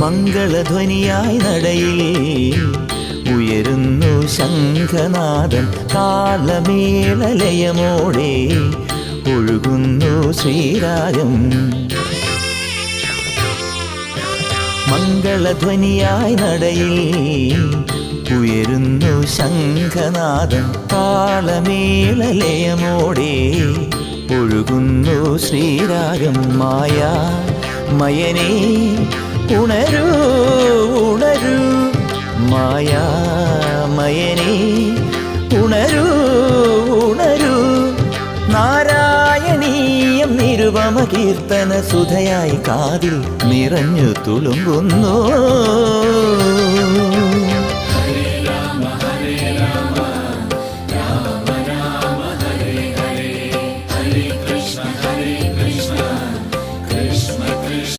മംഗളധ്വനിയായി നടയിൽ ഉയരുന്നു ശംഖനാദം. താളമേളലയമോടെ ഒഴുകുന്നു ശ്രീരാഗം. മംഗളധ്വനിയായി നടയിൽ ഉയരുന്നു ശംഖനാദം. താളമേളലയമോടെ ഒഴുകുന്നു ശ്രീരാഗം. മായാ മയനേ ഉണരൂ ഉണരൂ, മായാ മയനേ ഉണരൂ ഉണരൂ. നാരായണീയം നിരുപമ കീർത്തന സുധയായി കാതിൽ നിറഞ്ഞു തുളുമ്പുന്നു.